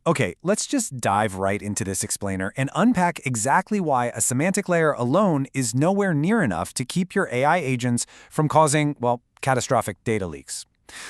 Okay, let's just dive right into this explainer and unpack exactly why a semantic layer alone is nowhere near enough to keep your AI agents from causing, well, catastrophic data leaks.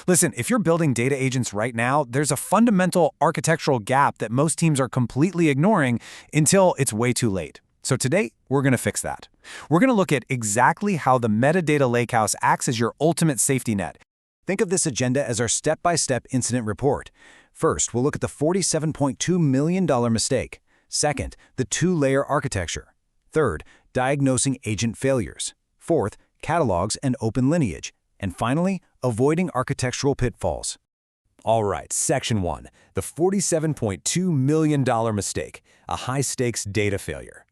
Listen, if you're building data agents right now, there's a fundamental architectural gap that most teams are completely ignoring until it's way too late. So today, we're going to fix that. We're going to look at exactly how the metadata lakehouse acts as your ultimate safety net. Think of this agenda as our step-by-step incident report. First, we'll look at the $47.2 million mistake. Second, the two-layer architecture. Third, diagnosing agent failures. Fourth, catalogs and OpenLineage. And finally, avoiding architectural pitfalls. All right, Section 1, the $47.2 million mistake, a high-stakes data failure.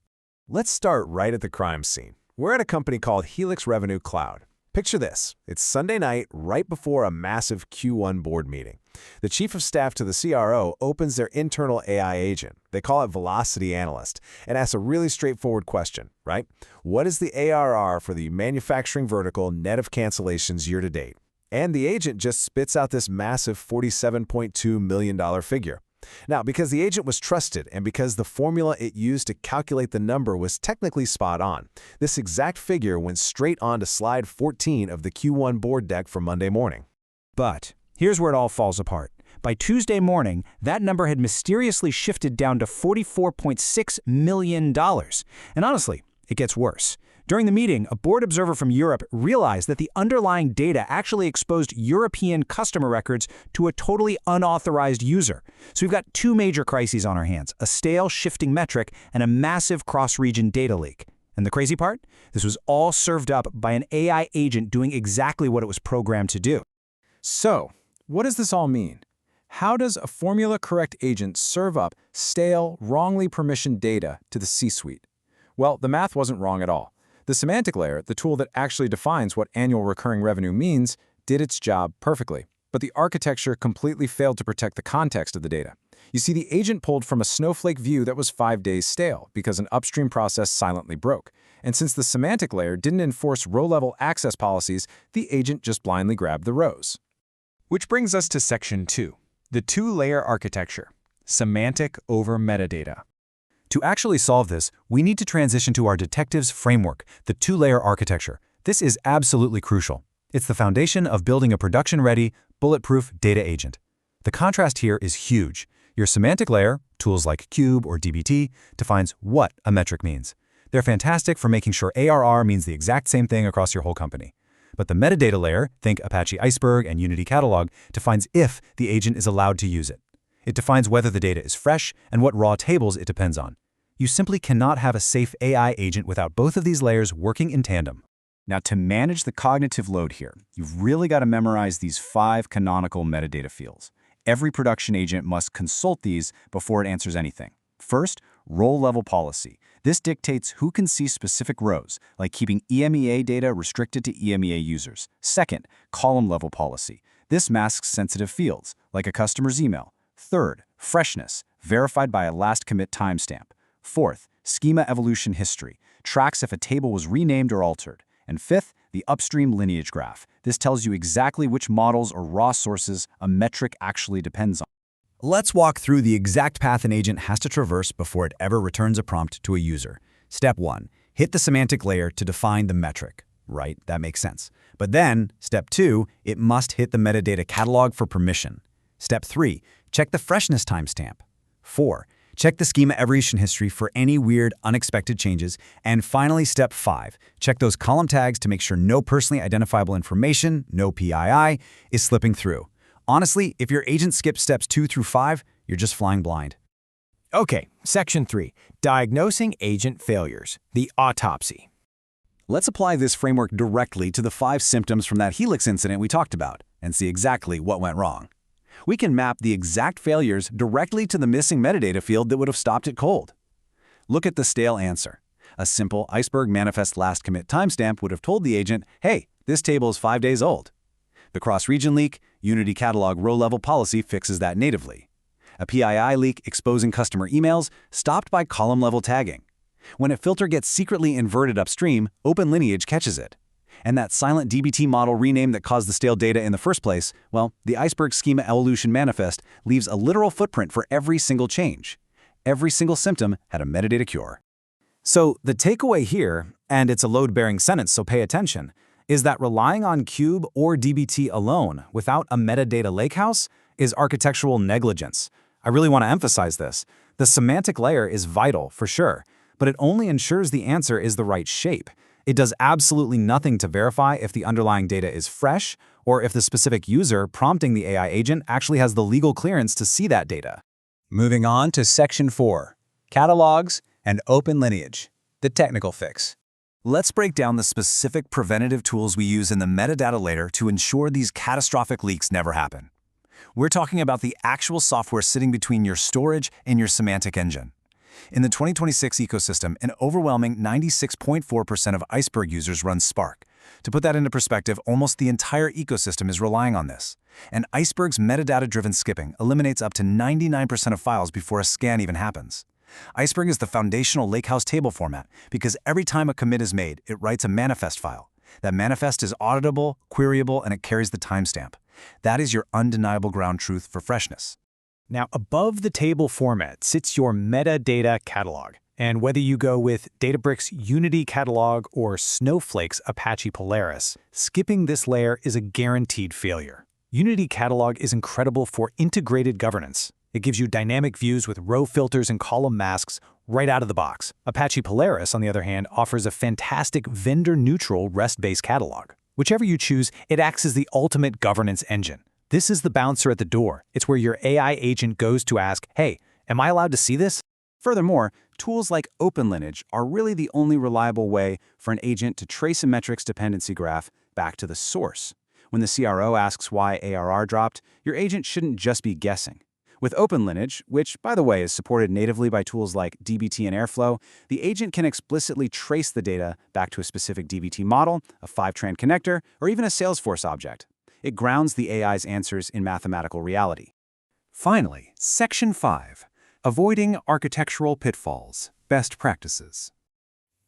Let's start right at the crime scene. We're at a company called Helix Revenue Cloud. Picture this. It's Sunday night, right before a massive Q1 board meeting. The chief of staff to the CRO opens their internal AI agent. They call it Velocity Analyst, and asks a really straightforward question, right? What is the ARR for the manufacturing vertical net of cancellations year to date? And the agent just spits out this massive $47.2 million figure. Now, because the agent was trusted and because the formula it used to calculate the number was technically spot on, this exact figure went straight on to slide 14 of the Q1 board deck for Monday morning. But here's where it all falls apart. By Tuesday morning, that number had mysteriously shifted down to $44.6 million. And honestly, it gets worse. During the meeting, a board observer from Europe realized that the underlying data actually exposed European customer records to a totally unauthorized user. So we've got two major crises on our hands, a stale shifting metric and a massive cross-region data leak. And the crazy part? This was all served up by an AI agent doing exactly what it was programmed to do. So, what does this all mean? How does a formula-correct agent serve up stale, wrongly permissioned data to the C-suite? Well, the math wasn't wrong at all. The semantic layer, the tool that actually defines what annual recurring revenue means, did its job perfectly. But the architecture completely failed to protect the context of the data. You see, the agent pulled from a Snowflake view that was 5 days stale because an upstream process silently broke. And since the semantic layer didn't enforce row-level access policies, the agent just blindly grabbed the rows. Which brings us to Section 2, the two-layer architecture, semantic over metadata. To actually solve this, we need to transition to our detectives framework, the two-layer architecture. This is absolutely crucial. It's the foundation of building a production-ready, bulletproof data agent. The contrast here is huge. Your semantic layer, tools like Cube or dbt, defines what a metric means. They're fantastic for making sure ARR means the exact same thing across your whole company. But the metadata layer, think Apache Iceberg and Unity Catalog, defines if the agent is allowed to use it. It defines whether the data is fresh and what raw tables it depends on. You simply cannot have a safe AI agent without both of these layers working in tandem. Now, to manage the cognitive load here, you've really got to memorize these 5 canonical metadata fields. Every production agent must consult these before it answers anything. First, role-level policy. This dictates who can see specific rows, like keeping EMEA data restricted to EMEA users. Second, column-level policy. This masks sensitive fields, like a customer's email. Third, freshness, verified by a last commit timestamp. Fourth, schema evolution history, tracks if a table was renamed or altered. And fifth, the upstream lineage graph. This tells you exactly which models or raw sources a metric actually depends on. Let's walk through the exact path an agent has to traverse before it ever returns a prompt to a user. Step 1, hit the semantic layer to define the metric. Right, that makes sense. But then, step 2, it must hit the metadata catalog for permission. Step 3, check the freshness timestamp. 4, check the schema evolution history for any weird, unexpected changes. And finally, step 5, check those column tags to make sure no personally identifiable information, no PII, is slipping through. Honestly, if your agent skips steps 2 through 5, you're just flying blind. Okay, Section 3, Diagnosing Agent Failures, the autopsy. Let's apply this framework directly to the 5 symptoms from that Helix incident we talked about and see exactly what went wrong. We can map the exact failures directly to the missing metadata field that would have stopped it cold. Look at the stale answer. A simple Iceberg manifest last commit timestamp would have told the agent, hey, this table is 5 days old. The cross-region leak, Unity Catalog row-level policy fixes that natively. A PII leak exposing customer emails stopped by column-level tagging. When a filter gets secretly inverted upstream, OpenLineage catches it. And that silent DBT model rename that caused the stale data in the first place, well, the Iceberg schema evolution manifest leaves a literal footprint for every single change. Every single symptom had a metadata cure. So the takeaway here, and it's a load-bearing sentence, so pay attention, is that relying on Cube or DBT alone without a metadata lakehouse is architectural negligence. I really want to emphasize this. The semantic layer is vital, for sure, but it only ensures the answer is the right shape. It does absolutely nothing to verify if the underlying data is fresh or if the specific user prompting the AI agent actually has the legal clearance to see that data. Moving on to Section 4, Catalogs and OpenLineage, the technical fix. Let's break down the specific preventative tools we use in the metadata layer to ensure these catastrophic leaks never happen. We're talking about the actual software sitting between your storage and your semantic engine. In the 2026 ecosystem, an overwhelming 96.4% of Iceberg users run Spark. To put that into perspective, almost the entire ecosystem is relying on this. And Iceberg's metadata-driven skipping eliminates up to 99% of files before a scan even happens. Iceberg is the foundational Lakehouse table format because every time a commit is made, it writes a manifest file. That manifest is auditable, queryable, and it carries the timestamp. That is your undeniable ground truth for freshness. Now, above the table format sits your metadata catalog. And whether you go with Databricks Unity Catalog or Snowflake's Apache Polaris, skipping this layer is a guaranteed failure. Unity Catalog is incredible for integrated governance. It gives you dynamic views with row filters and column masks right out of the box. Apache Polaris, on the other hand, offers a fantastic vendor-neutral REST-based catalog. Whichever you choose, it acts as the ultimate governance engine. This is the bouncer at the door. It's where your AI agent goes to ask, hey, am I allowed to see this? Furthermore, tools like OpenLineage are really the only reliable way for an agent to trace a metrics dependency graph back to the source. When the CRO asks why ARR dropped, your agent shouldn't just be guessing. With OpenLineage, which, by the way, is supported natively by tools like DBT and Airflow, the agent can explicitly trace the data back to a specific DBT model, a Fivetran connector, or even a Salesforce object. It grounds the AI's answers in mathematical reality. Finally, Section 5, Avoiding Architectural Pitfalls, Best Practices.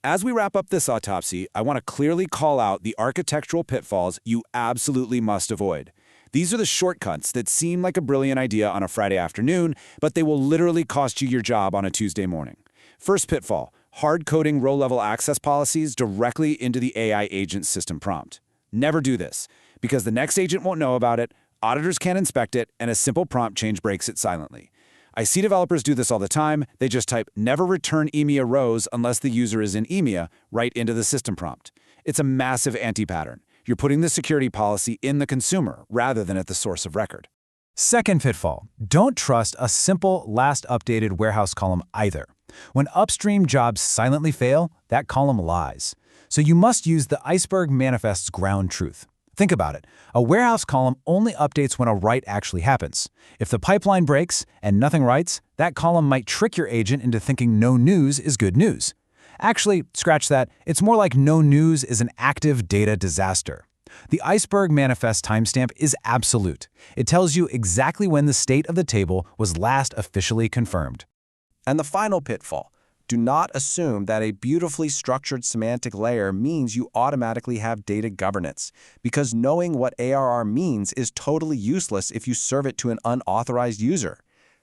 As we wrap up this autopsy, I want to clearly call out the architectural pitfalls you absolutely must avoid. These are the shortcuts that seem like a brilliant idea on a Friday afternoon, but they will literally cost you your job on a Tuesday morning. First pitfall, hard-coding row-level access policies directly into the AI agent system prompt. Never do this, because the next agent won't know about it, auditors can't inspect it, and a simple prompt change breaks it silently. I see developers do this all the time. They just type never return EMEA rows unless the user is in EMEA right into the system prompt. It's a massive anti-pattern. You're putting the security policy in the consumer rather than at the source of record. Second pitfall, don't trust a simple last updated warehouse column either. When upstream jobs silently fail, that column lies. So you must use the Iceberg manifest's ground truth. Think about it. A warehouse column only updates when a write actually happens. If the pipeline breaks and nothing writes, that column might trick your agent into thinking no news is good news. Actually, scratch that. It's more like no news is an active data disaster. The Iceberg manifest timestamp is absolute. It tells you exactly when the state of the table was last officially confirmed. And the final pitfall, do not assume that a beautifully structured semantic layer means you automatically have data governance, because knowing what ARR means is totally useless if you serve it to an unauthorized user.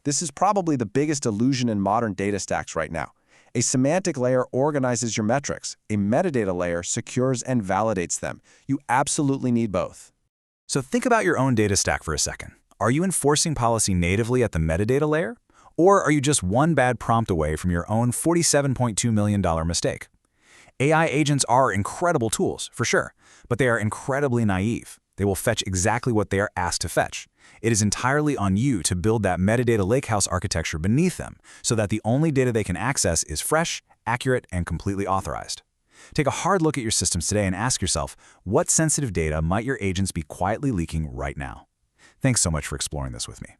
This is probably the biggest illusion in modern data stacks right now. A semantic layer organizes your metrics. A metadata layer secures and validates them. You absolutely need both. So think about your own data stack for a second. Are you enforcing policy natively at the metadata layer? Or are you just one bad prompt away from your own $47.2 million mistake? AI agents are incredible tools, for sure, but they are incredibly naive. They will fetch exactly what they are asked to fetch. It is entirely on you to build that metadata lakehouse architecture beneath them so that the only data they can access is fresh, accurate, and completely authorized. Take a hard look at your systems today and ask yourself, what sensitive data might your agents be quietly leaking right now? Thanks so much for exploring this with me.